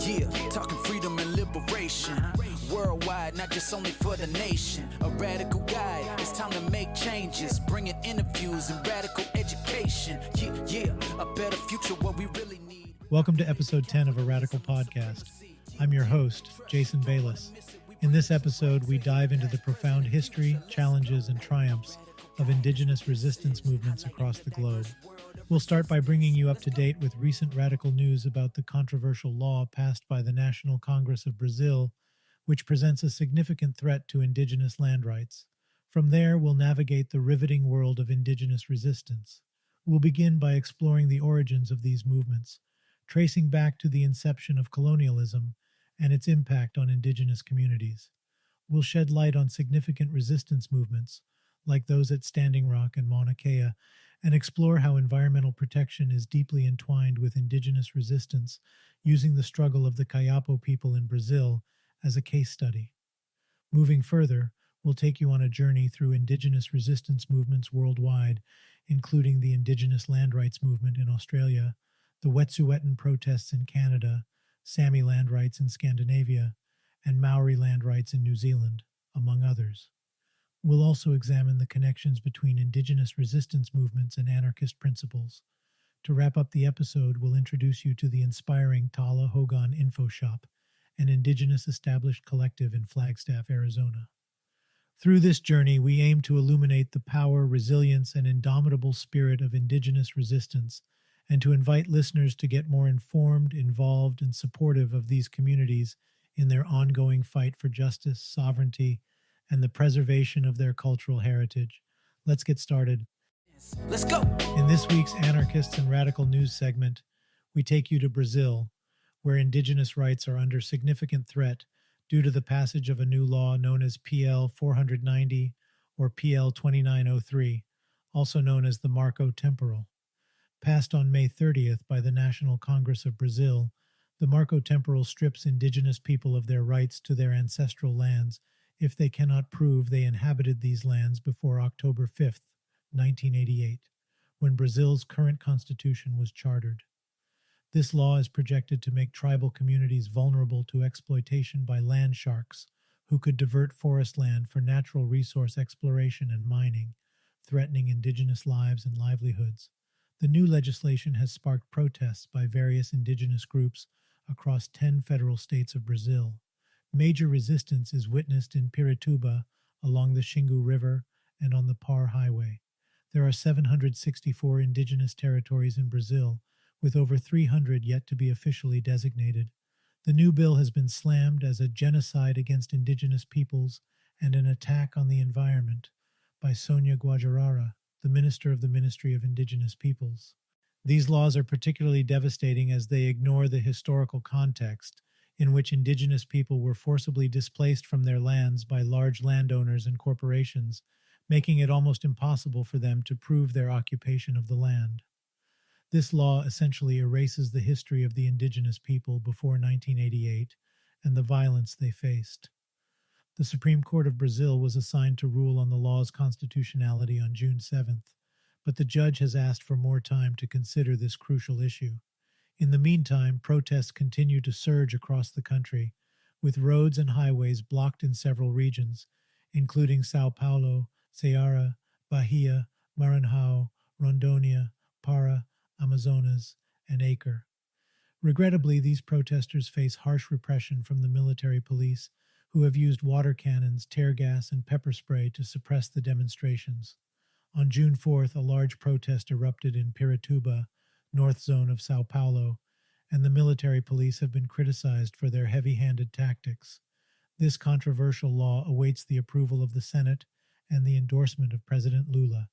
Yeah, talking freedom and liberation. Worldwide, not just only for the nation. A radical guide, it's time to make changes. Bringing interviews and radical education. Yeah, a better future, what we really need. Welcome to episode 10 of A Radical Podcast. I'm your host, Jason Bayless. In this episode, we dive into the profound history, challenges, and triumphs of Indigenous resistance movements across the globe. We'll start by bringing you up to date with recent radical news about the controversial law passed by the National Congress of Brazil, which presents a significant threat to Indigenous land rights. From there, we'll navigate the riveting world of Indigenous resistance. We'll begin by exploring the origins of these movements, tracing back to the inception of colonialism and its impact on Indigenous communities. We'll shed light on significant resistance movements, like those at Standing Rock and Mauna, and explore how environmental protection is deeply entwined with Indigenous resistance, using the struggle of the Kayapo people in Brazil as a case study. Moving further, we'll take you on a journey through Indigenous resistance movements worldwide, including the Indigenous Land Rights movement in Australia, the Wet'suwet'en protests in Canada, Sami Land Rights in Scandinavia, and Maori Land Rights in New Zealand, among others. We'll also examine the connections between Indigenous resistance movements and anarchist principles. To wrap up the episode, we'll introduce you to the inspiring Taala Hooghan Infoshop, an Indigenous established collective in Flagstaff, Arizona. Through this journey, we aim to illuminate the power, resilience, and indomitable spirit of Indigenous resistance, and to invite listeners to get more informed, involved, and supportive of these communities in their ongoing fight for justice, sovereignty, and the preservation of their cultural heritage. Let's get started. Let's go! In this week's Anarchists and Radical News segment, we take you to Brazil, where Indigenous rights are under significant threat due to the passage of a new law known as PL 490 or PL 2903, also known as the Marco Temporal. Passed on May 30th by the National Congress of Brazil, the Marco Temporal strips Indigenous people of their rights to their ancestral lands if they cannot prove they inhabited these lands before October 5th, 1988, when Brazil's current constitution was chartered. This law is projected to make tribal communities vulnerable to exploitation by land sharks, who could divert forest land for natural resource exploration and mining, threatening Indigenous lives and livelihoods. The new legislation has sparked protests by various Indigenous groups across 10 federal states of Brazil. Major resistance is witnessed in Pirituba, along the Xingu River, and on the Par Highway. There are 764 Indigenous territories in Brazil, with over 300 yet to be officially designated. The new bill has been slammed as a genocide against Indigenous peoples and an attack on the environment by Sônia Guajajara, the Minister of the Ministry of Indigenous Peoples. These laws are particularly devastating as they ignore the historical context in which Indigenous people were forcibly displaced from their lands by large landowners and corporations, making it almost impossible for them to prove their occupation of the land. This law essentially erases the history of the Indigenous people before 1988 and the violence they faced. The Supreme Court of Brazil was assigned to rule on the law's constitutionality on June 7th, but the judge has asked for more time to consider this crucial issue. In the meantime, protests continue to surge across the country, with roads and highways blocked in several regions, including São Paulo, Ceará, Bahia, Maranhão, Rondônia, Para, Amazonas, and Acre. Regrettably, these protesters face harsh repression from the military police, who have used water cannons, tear gas, and pepper spray to suppress the demonstrations. On June 4th, a large protest erupted in Pirituba, north zone of São Paulo, and the military police have been criticized for their heavy-handed tactics. This controversial law awaits the approval of the Senate and the endorsement of President Lula,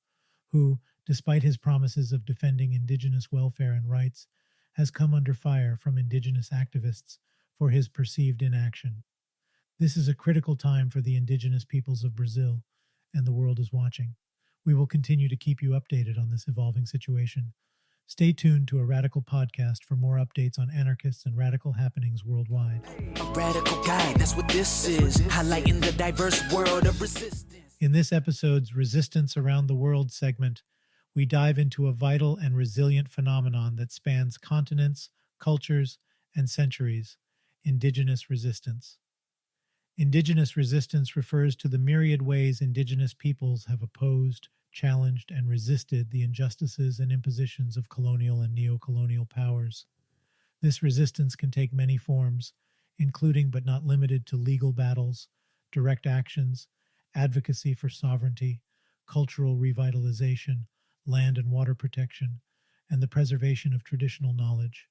who, despite his promises of defending Indigenous welfare and rights, has come under fire from Indigenous activists for his perceived inaction. This is a critical time for the Indigenous peoples of Brazil, and the world is watching. We will continue to keep you updated on this evolving situation. Stay tuned to A Radical Podcast for more updates on anarchists and radical happenings worldwide. A radical guide, that's what this is. Highlighting the diverse world of resistance. In this episode's Resistance Around the World segment, we dive into a vital and resilient phenomenon that spans continents, cultures, and centuries. Indigenous resistance. Indigenous resistance refers to the myriad ways Indigenous peoples have opposed, challenged, and resisted the injustices and impositions of colonial and neocolonial powers. This resistance can take many forms, including but not limited to legal battles, direct actions, advocacy for sovereignty, cultural revitalization, land and water protection, and the preservation of traditional knowledge.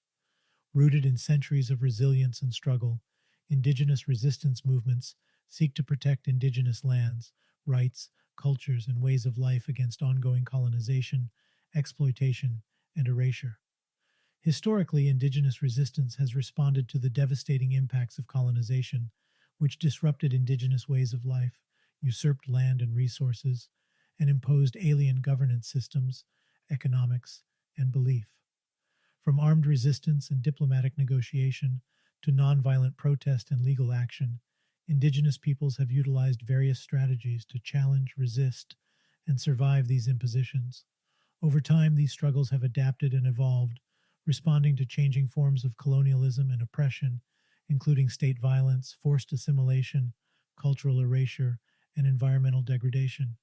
Rooted in centuries of resilience and struggle, Indigenous resistance movements seek to protect Indigenous lands, rights, cultures, and ways of life against ongoing colonization, exploitation, and erasure. Historically, Indigenous resistance has responded to the devastating impacts of colonization, which disrupted Indigenous ways of life, usurped land and resources, and imposed alien governance systems, economics, and belief. From armed resistance and diplomatic negotiation to nonviolent protest and legal action, Indigenous peoples have utilized various strategies to challenge, resist, and survive these impositions. Over time, these struggles have adapted and evolved, responding to changing forms of colonialism and oppression, including state violence, forced assimilation, cultural erasure, and environmental degradation.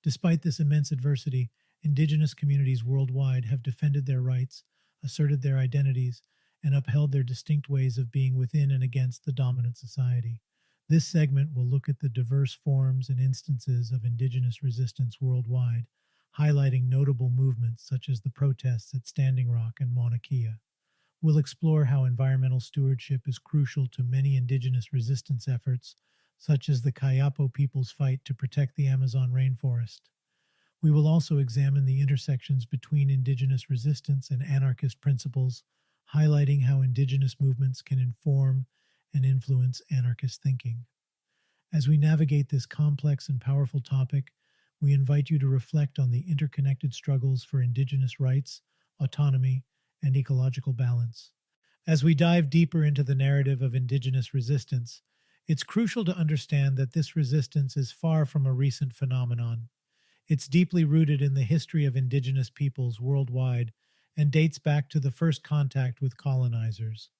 Despite this immense adversity, Indigenous communities worldwide have defended their rights, asserted their identities, and upheld their distinct ways of being within and against the dominant society. This segment will look at the diverse forms and instances of Indigenous resistance worldwide, highlighting notable movements such as the protests at Standing Rock and Mauna Kea. We'll explore how environmental stewardship is crucial to many Indigenous resistance efforts, such as the Kayapo people's fight to protect the Amazon rainforest. We will also examine the intersections between Indigenous resistance and anarchist principles, highlighting how Indigenous movements can inform and influence anarchist thinking. As we navigate this complex and powerful topic, we invite you to reflect on the interconnected struggles for Indigenous rights, autonomy, and ecological balance. As we dive deeper into the narrative of Indigenous resistance, it's crucial to understand that this resistance is far from a recent phenomenon. It's deeply rooted in the history of Indigenous peoples worldwide and dates back to the first contact with colonizers.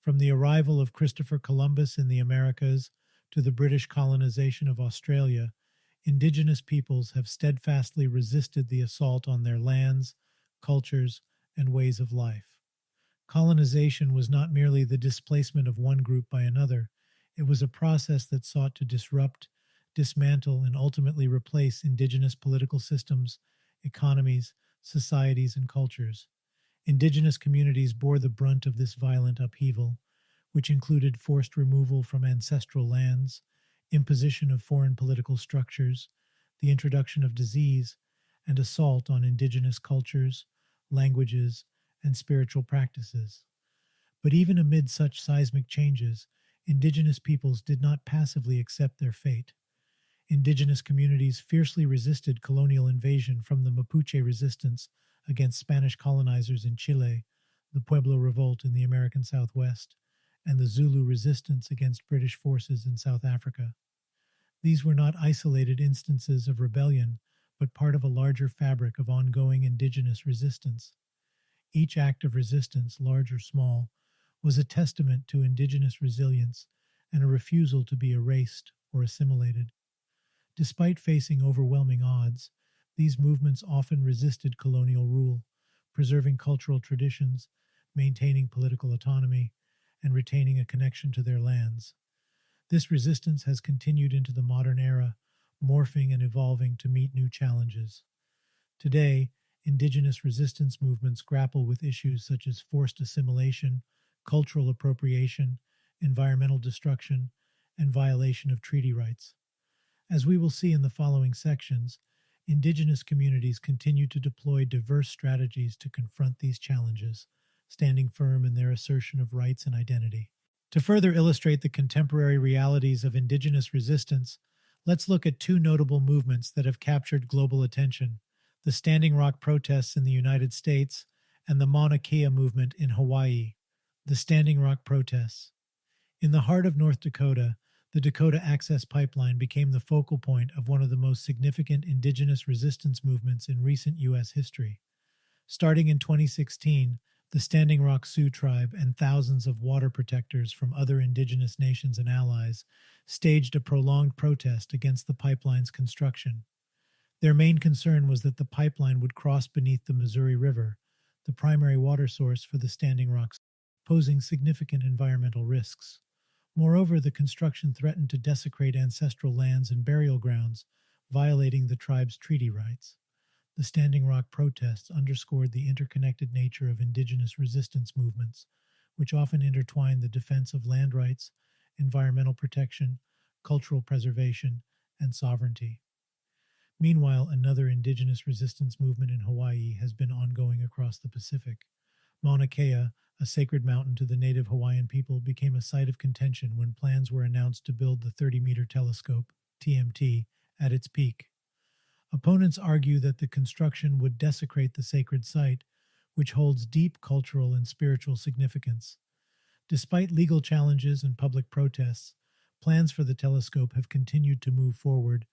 From the arrival of Christopher Columbus in the Americas to the British colonization of Australia, Indigenous peoples have steadfastly resisted the assault on their lands, cultures, and ways of life. Colonization was not merely the displacement of one group by another, it was a process that sought to disrupt, dismantle, and ultimately replace Indigenous political systems, economies, societies, and cultures. Indigenous communities bore the brunt of this violent upheaval, which included forced removal from ancestral lands, imposition of foreign political structures, the introduction of disease, and assault on Indigenous cultures, languages, and spiritual practices. But even amid such seismic changes, Indigenous peoples did not passively accept their fate. Indigenous communities fiercely resisted colonial invasion, from the Mapuche resistance against Spanish colonizers in Chile, the Pueblo Revolt in the American Southwest, and the Zulu resistance against British forces in South Africa. These were not isolated instances of rebellion, but part of a larger fabric of ongoing Indigenous resistance. Each act of resistance, large or small, was a testament to Indigenous resilience and a refusal to be erased or assimilated. Despite facing overwhelming odds, these movements often resisted colonial rule, preserving cultural traditions, maintaining political autonomy, and retaining a connection to their lands. This resistance has continued into the modern era, morphing and evolving to meet new challenges. Today, Indigenous resistance movements grapple with issues such as forced assimilation, cultural appropriation, environmental destruction, and violation of treaty rights. As we will see in the following sections, Indigenous communities continue to deploy diverse strategies to confront these challenges, standing firm in their assertion of rights and identity. To further illustrate the contemporary realities of Indigenous resistance, let's look at two notable movements that have captured global attention: the Standing Rock protests in the United States and the Mauna Kea movement in Hawaii. The Standing Rock protests. In the heart of North Dakota, the Dakota Access Pipeline became the focal point of one of the most significant Indigenous resistance movements in recent U.S. history. Starting in 2016, The Standing Rock Sioux tribe and thousands of water protectors from other indigenous nations and allies staged a prolonged protest against the pipeline's construction. Their main concern was that the pipeline would cross beneath the Missouri River, the primary water source for the Standing Rock, posing significant environmental risks. Moreover, the construction threatened to desecrate ancestral lands and burial grounds, violating the tribe's treaty rights. The Standing Rock protests underscored the interconnected nature of indigenous resistance movements, which often intertwine the defense of land rights, environmental protection, cultural preservation, and sovereignty. Meanwhile, another indigenous resistance movement in Hawaii has been ongoing across the Pacific. Mauna Kea, a sacred mountain to the native Hawaiian people, became a site of contention when plans were announced to build the 30-meter telescope, TMT, at its peak. Opponents argue that the construction would desecrate the sacred site, which holds deep cultural and spiritual significance. Despite legal challenges and public protests, plans for the telescope have continued to move forward,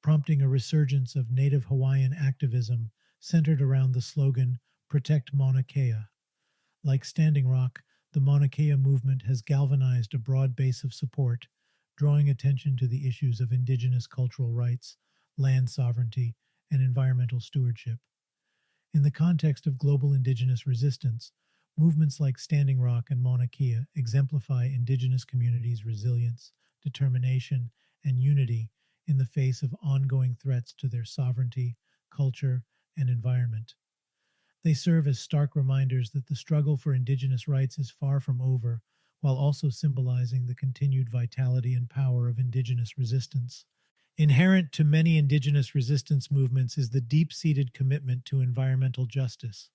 prompting a resurgence of native Hawaiian activism centered around the slogan, "Protect Mauna Kea." Like Standing Rock, the Mauna Kea movement has galvanized a broad base of support, drawing attention to the issues of indigenous cultural rights, land sovereignty, and environmental stewardship. In the context of global indigenous resistance, movements like Standing Rock and Mauna Kea exemplify indigenous communities' resilience, determination, and unity in the face of ongoing threats to their sovereignty, culture, and environment. They serve as stark reminders that the struggle for indigenous rights is far from over, while also symbolizing the continued vitality and power of indigenous resistance. Inherent to many indigenous resistance movements is the deep-seated commitment to environmental justice.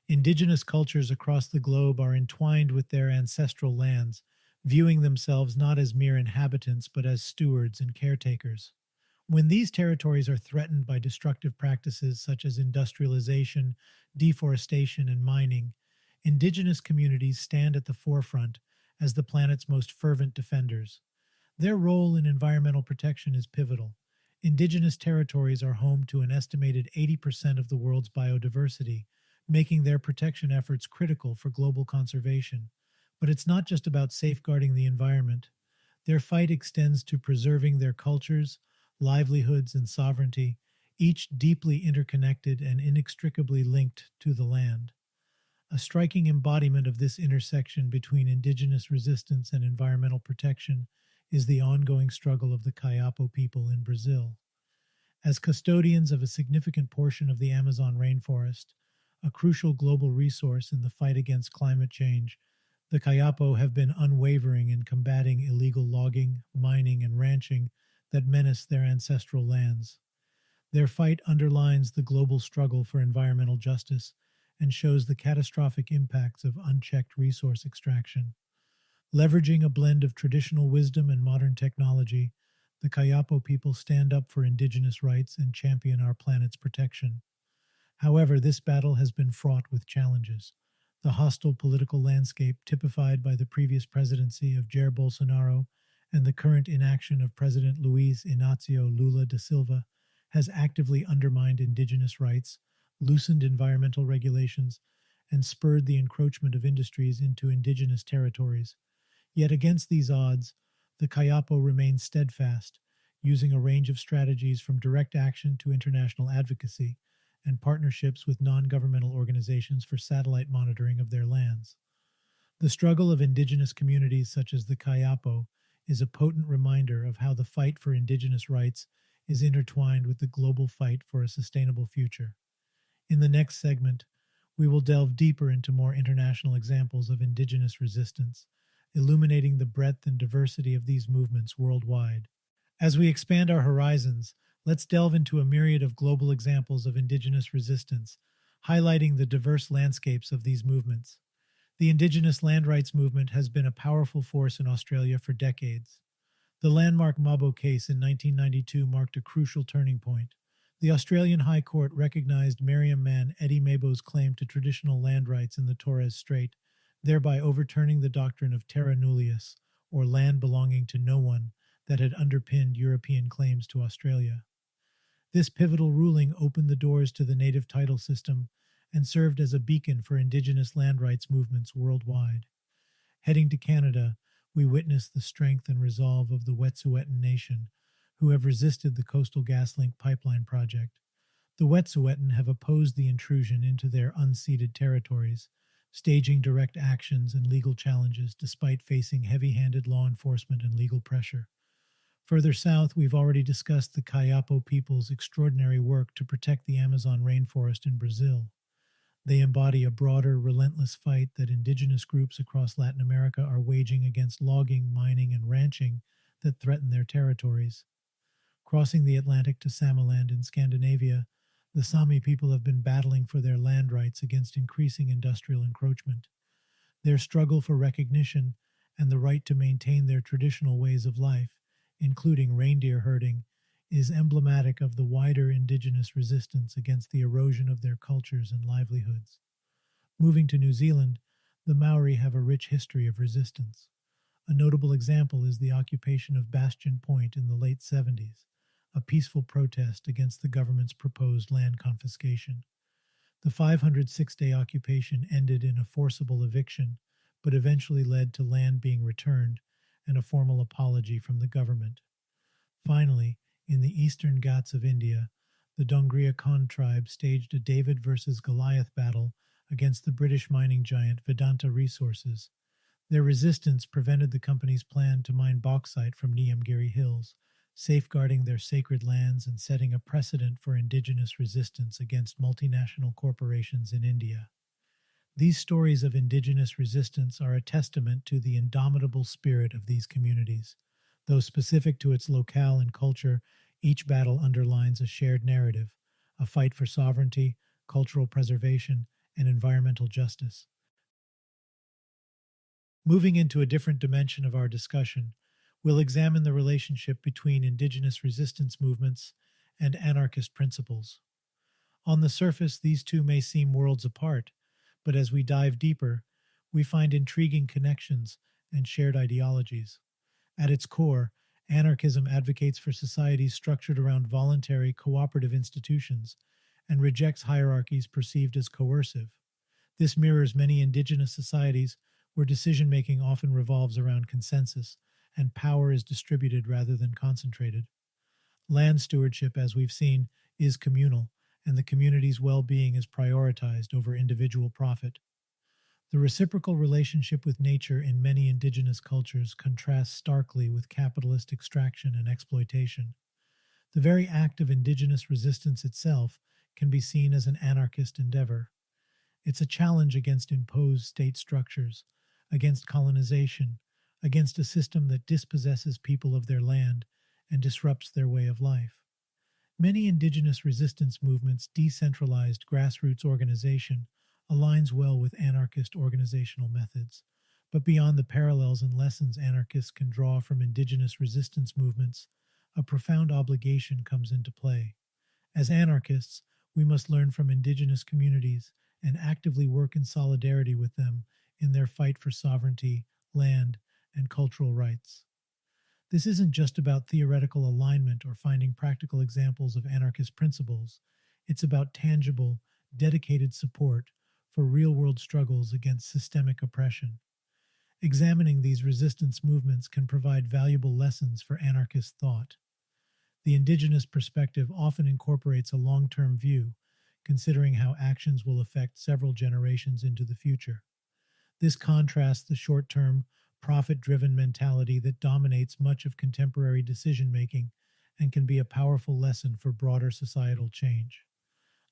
Indigenous cultures across the globe are entwined with their ancestral lands, viewing themselves not as mere inhabitants but as stewards and caretakers. When these territories are threatened by destructive practices such as industrialization, deforestation, and mining, indigenous communities stand at the forefront as the planet's most fervent defenders. Their role in environmental protection is pivotal. Indigenous territories are home to an estimated 80% of the world's biodiversity, making their protection efforts critical for global conservation. But it's not just about safeguarding the environment. Their fight extends to preserving their cultures, livelihoods, and sovereignty, each deeply interconnected and inextricably linked to the land. A striking embodiment of this intersection between indigenous resistance and environmental protection is the ongoing struggle of the Kayapo people in Brazil. As custodians of a significant portion of the Amazon rainforest, a crucial global resource in the fight against climate change, the Kayapo have been unwavering in combating illegal logging, mining, and ranching that menace their ancestral lands. Their fight underlines the global struggle for environmental justice and shows the catastrophic impacts of unchecked resource extraction. Leveraging a blend of traditional wisdom and modern technology, the Kayapo people stand up for indigenous rights and champion our planet's protection. However, this battle has been fraught with challenges. The hostile political landscape typified by the previous presidency of Jair Bolsonaro and the current inaction of President Luiz Inácio Lula da Silva has actively undermined indigenous rights, loosened environmental regulations, and spurred the encroachment of industries into indigenous territories. Yet against these odds, the Kayapo remains steadfast, using a range of strategies from direct action to international advocacy and partnerships with non-governmental organizations for satellite monitoring of their lands. The struggle of indigenous communities such as the Kayapo is a potent reminder of how the fight for indigenous rights is intertwined with the global fight for a sustainable future. In the next segment, we will delve deeper into more international examples of indigenous resistance, illuminating the breadth and diversity of these movements worldwide. As we expand our horizons, let's delve into a myriad of global examples of indigenous resistance, highlighting the diverse landscapes of these movements. The Indigenous Land Rights movement has been a powerful force in Australia for decades. The landmark Mabo case in 1992 marked a crucial turning point. The Australian High Court recognized Meriam man Eddie Mabo's claim to traditional land rights in the Torres Strait, thereby overturning the doctrine of terra nullius, or land belonging to no one, that had underpinned European claims to Australia. This pivotal ruling opened the doors to the native title system and served as a beacon for Indigenous land rights movements worldwide. Heading to Canada, we witnessed the strength and resolve of the Wet'suwet'en Nation, who have resisted the Coastal GasLink pipeline project. The Wet'suwet'en have opposed the intrusion into their unceded territories, staging direct actions and legal challenges despite facing heavy-handed law enforcement and legal pressure. Further south, we've already discussed the Kayapo people's extraordinary work to protect the Amazon rainforest in Brazil. They embody a broader, relentless fight that indigenous groups across Latin America are waging against logging, mining, and ranching that threaten their territories. Crossing the Atlantic to Sami Land in Scandinavia, the Sami people have been battling for their land rights against increasing industrial encroachment. Their struggle for recognition and the right to maintain their traditional ways of life, including reindeer herding, is emblematic of the wider indigenous resistance against the erosion of their cultures and livelihoods. Moving to New Zealand, the Maori have a rich history of resistance. A notable example is the occupation of Bastion Point in the late 70s, a peaceful protest against the government's proposed land confiscation. The 506-day occupation ended in a forcible eviction, but eventually led to land being returned and a formal apology from the government. Finally, in the eastern Ghats of India, the Dongria Khan tribe staged a David versus Goliath battle against the British mining giant Vedanta Resources. Their resistance prevented the company's plan to mine bauxite from Niamgiri Hills, safeguarding their sacred lands and setting a precedent for indigenous resistance against multinational corporations in India. These stories of indigenous resistance are a testament to the indomitable spirit of these communities. Though specific to its locale and culture, each battle underlines a shared narrative, a fight for sovereignty, cultural preservation, and environmental justice. Moving into a different dimension of our discussion, we'll examine the relationship between indigenous resistance movements and anarchist principles. On the surface, these two may seem worlds apart, but as we dive deeper, we find intriguing connections and shared ideologies. At its core, anarchism advocates for societies structured around voluntary, cooperative institutions and rejects hierarchies perceived as coercive. This mirrors many indigenous societies where decision-making often revolves around consensus and power is distributed rather than concentrated. Land stewardship, as we've seen, is communal, and the community's well-being is prioritized over individual profit. The reciprocal relationship with nature in many indigenous cultures contrasts starkly with capitalist extraction and exploitation. The very act of indigenous resistance itself can be seen as an anarchist endeavor. It's a challenge against imposed state structures, against colonization, against a system that dispossesses people of their land and disrupts their way of life. Many indigenous resistance movements' decentralized grassroots organization aligns well with anarchist organizational methods, but beyond the parallels and lessons anarchists can draw from indigenous resistance movements, a profound obligation comes into play. As anarchists, we must learn from indigenous communities and actively work in solidarity with them in their fight for sovereignty, land, and cultural rights. This isn't just about theoretical alignment or finding practical examples of anarchist principles. It's about tangible, dedicated support for real-world struggles against systemic oppression. Examining these resistance movements can provide valuable lessons for anarchist thought. The indigenous perspective often incorporates a long-term view, considering how actions will affect several generations into the future. This contrasts the short-term, profit-driven mentality that dominates much of contemporary decision-making and can be a powerful lesson for broader societal change.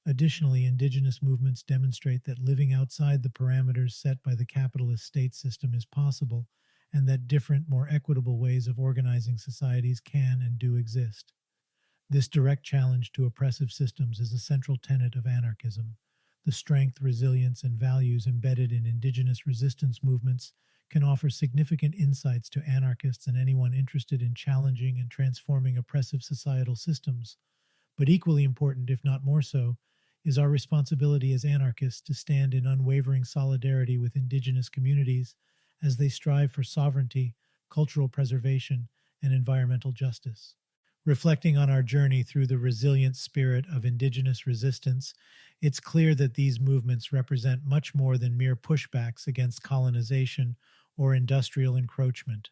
Additionally, indigenous movements demonstrate that living outside the parameters set by the capitalist state system is possible, and that different, more equitable ways of organizing societies can and do exist. This direct challenge to oppressive systems is a central tenet of anarchism. The strength, resilience, and values embedded in indigenous resistance movements can offer significant insights to anarchists and anyone interested in challenging and transforming oppressive societal systems. But equally important, if not more so, is our responsibility as anarchists to stand in unwavering solidarity with indigenous communities as they strive for sovereignty, cultural preservation, and environmental justice. Reflecting on our journey through the resilient spirit of Indigenous resistance, it's clear that these movements represent much more than mere pushbacks against colonization or industrial encroachment.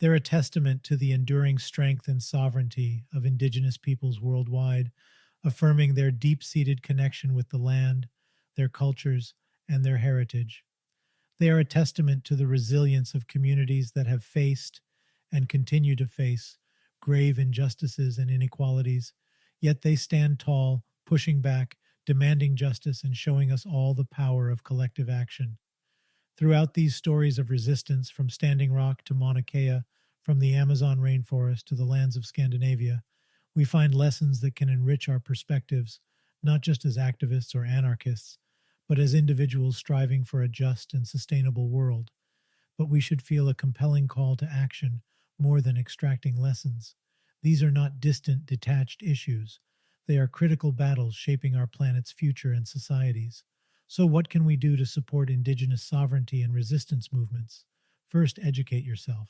They're a testament to the enduring strength and sovereignty of Indigenous peoples worldwide, affirming their deep-seated connection with the land, their cultures, and their heritage. They are a testament to the resilience of communities that have faced and continue to face grave injustices and inequalities, yet they stand tall, pushing back, demanding justice, and showing us all the power of collective action. Throughout these stories of resistance, from Standing Rock to Mauna Kea, from the Amazon rainforest to the lands of Scandinavia, we find lessons that can enrich our perspectives, not just as activists or anarchists, but as individuals striving for a just and sustainable world. But we should feel a compelling call to action more than extracting lessons. These are not distant, detached issues. They are critical battles shaping our planet's future and societies. So what can we do to support Indigenous sovereignty and resistance movements? First, educate yourself.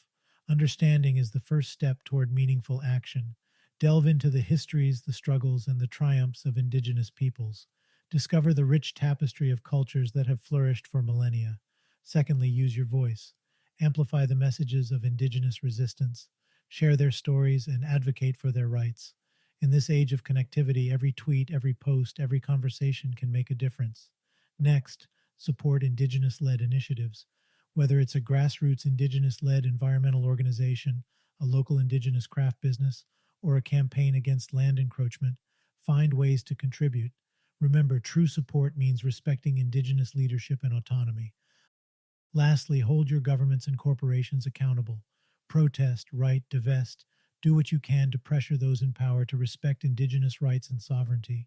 Understanding is the first step toward meaningful action. Delve into the histories, the struggles, and the triumphs of Indigenous peoples. Discover the rich tapestry of cultures that have flourished for millennia. Secondly, use your voice. Amplify the messages of Indigenous resistance. Share their stories and advocate for their rights. In this age of connectivity, every tweet, every post, every conversation can make a difference. Next, support Indigenous-led initiatives. Whether it's a grassroots Indigenous-led environmental organization, a local Indigenous craft business, or a campaign against land encroachment, find ways to contribute. Remember, true support means respecting Indigenous leadership and autonomy. Lastly, hold your governments and corporations accountable. Protest, write, divest. Do what you can to pressure those in power to respect Indigenous rights and sovereignty.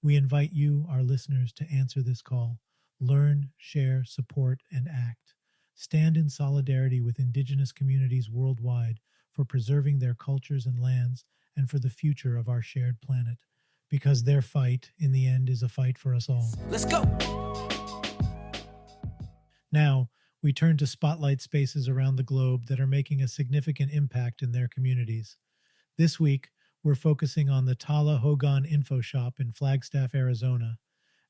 We invite you, our listeners, to answer this call. Learn, share, support, and act. Stand in solidarity with Indigenous communities worldwide for preserving their cultures and lands and for the future of our shared planet. Because their fight, in the end, is a fight for us all. Let's go! Now, we turn to spotlight spaces around the globe that are making a significant impact in their communities. This week, we're focusing on the Taala Hooghan Infoshop in Flagstaff, Arizona.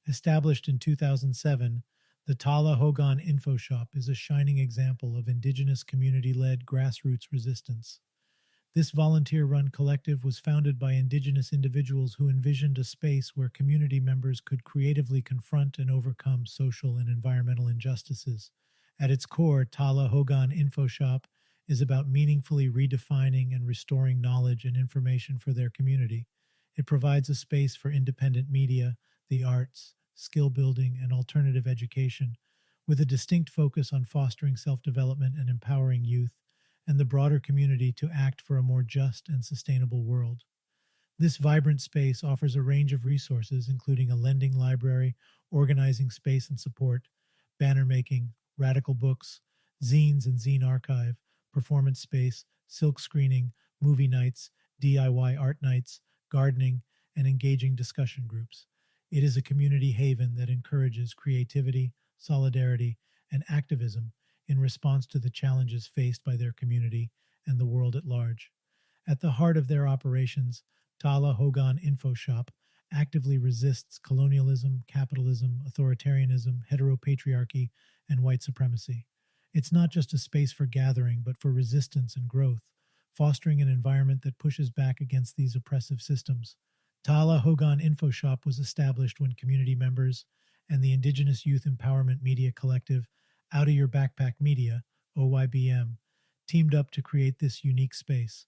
Established in 2007, the Taala Hooghan Infoshop is a shining example of Indigenous community-led grassroots resistance. This volunteer-run collective was founded by Indigenous individuals who envisioned a space where community members could creatively confront and overcome social and environmental injustices. At its core, Taala Hooghan Infoshop is about meaningfully redefining and restoring knowledge and information for their community. It provides a space for independent media, the arts, skill building, and alternative education, with a distinct focus on fostering self-development and empowering youth and the broader community to act for a more just and sustainable world. This vibrant space offers a range of resources, including a lending library, organizing space and support, banner making, radical books, zines and zine archive, performance space, silk screening, movie nights, DIY art nights, gardening, and engaging discussion groups. It is a community haven that encourages creativity, solidarity, and activism in response to the challenges faced by their community and the world at large. At the heart of their operations, Taala Hooghan Infoshop actively resists colonialism, capitalism, authoritarianism, heteropatriarchy, and white supremacy. It's not just a space for gathering, but for resistance and growth, fostering an environment that pushes back against these oppressive systems. Taala Hooghan Infoshop was established when community members and the Indigenous Youth Empowerment Media Collective, Out of Your Backpack Media, OYBM, teamed up to create this unique space.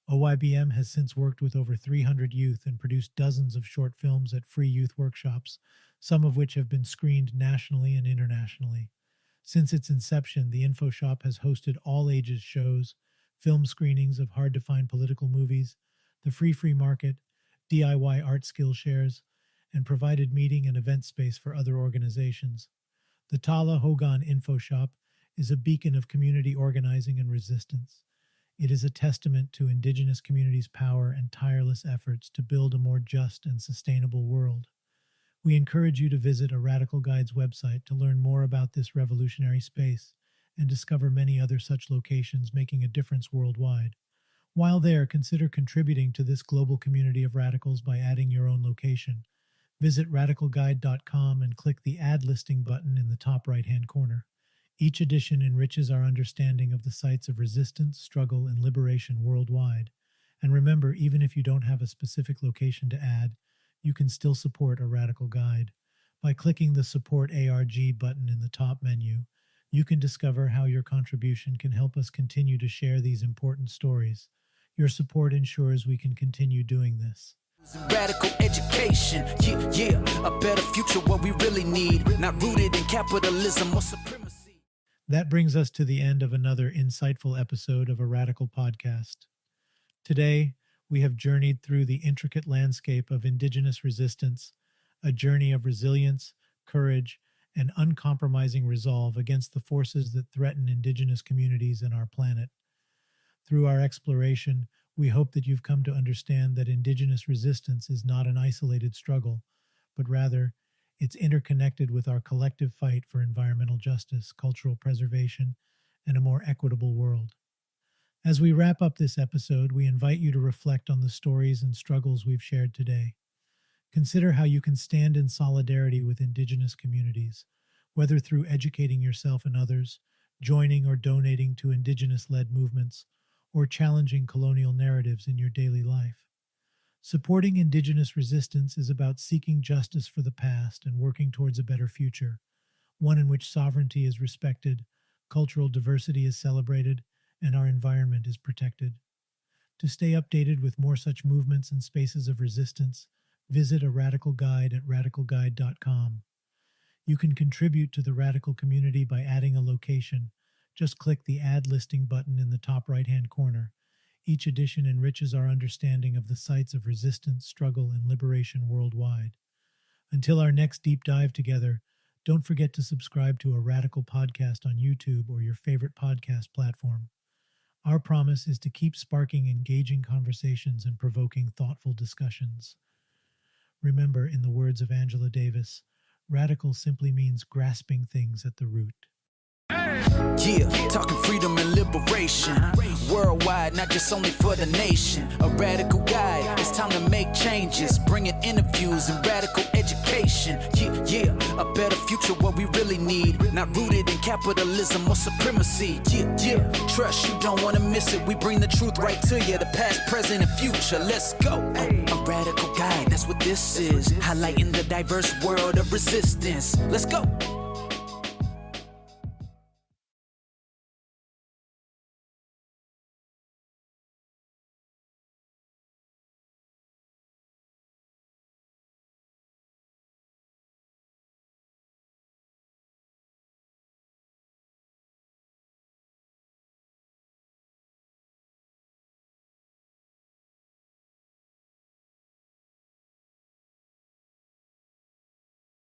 OYBM has since worked with over 300 youth and produced dozens of short films at free youth workshops, some of which have been screened nationally and internationally. Since its inception, the Infoshop has hosted all ages shows, film screenings of hard-to-find political movies, the free market, DIY art skill shares, and provided meeting and event space for other organizations. The Taala Hooghan Infoshop is a beacon of community organizing and resistance. It is a testament to Indigenous communities' power and tireless efforts to build a more just and sustainable world. We encourage you to visit a Radical Guides website to learn more about this revolutionary space and discover many other such locations making a difference worldwide. While there, consider contributing to this global community of radicals by adding your own location. Visit radicalguide.com and click the Add Listing button in the top right-hand corner. Each edition enriches our understanding of the sites of resistance, struggle, and liberation worldwide. And remember, even if you don't have a specific location to add, you can still support a Radical Guide. By clicking the Support ARG button in the top menu, you can discover how your contribution can help us continue to share these important stories. Your support ensures we can continue doing this. Radical education, yeah, a better future, what we really need, not rooted in capitalism or supremacy. That brings us to the end of another insightful episode of a Radical Podcast. Today, we have journeyed through the intricate landscape of Indigenous resistance, a journey of resilience, courage, and uncompromising resolve against the forces that threaten Indigenous communities and our planet. Through our exploration, we hope that you've come to understand that Indigenous resistance is not an isolated struggle, but rather, it's interconnected with our collective fight for environmental justice, cultural preservation, and a more equitable world. As we wrap up this episode, we invite you to reflect on the stories and struggles we've shared today. Consider how you can stand in solidarity with Indigenous communities, whether through educating yourself and others, joining or donating to Indigenous-led movements, or challenging colonial narratives in your daily life. Supporting Indigenous resistance is about seeking justice for the past and working towards a better future, one in which sovereignty is respected, cultural diversity is celebrated, and our environment is protected. To stay updated with more such movements and spaces of resistance, visit a Radical Guide at radicalguide.com. You can contribute to the Radical community by adding a location. Just click the Add Listing button in the top right-hand corner. Each edition enriches our understanding of the sites of resistance, struggle, and liberation worldwide. Until our next deep dive together, don't forget to subscribe to a Radical Podcast on YouTube or your favorite podcast platform. Our promise is to keep sparking engaging conversations and provoking thoughtful discussions. Remember, in the words of Angela Davis, radical simply means grasping things at the root. Yeah, talking freedom and liberation, worldwide, not just only for the nation. A radical guide, it's time to make changes, bringing interviews and radical education. Yeah, a better future, what we really need, not rooted in capitalism or supremacy. Yeah, trust, you don't want to miss it. We bring the truth right to you, the past, present, and future. Let's go. A radical guide, that's what this is, highlighting the diverse world of resistance. Let's go.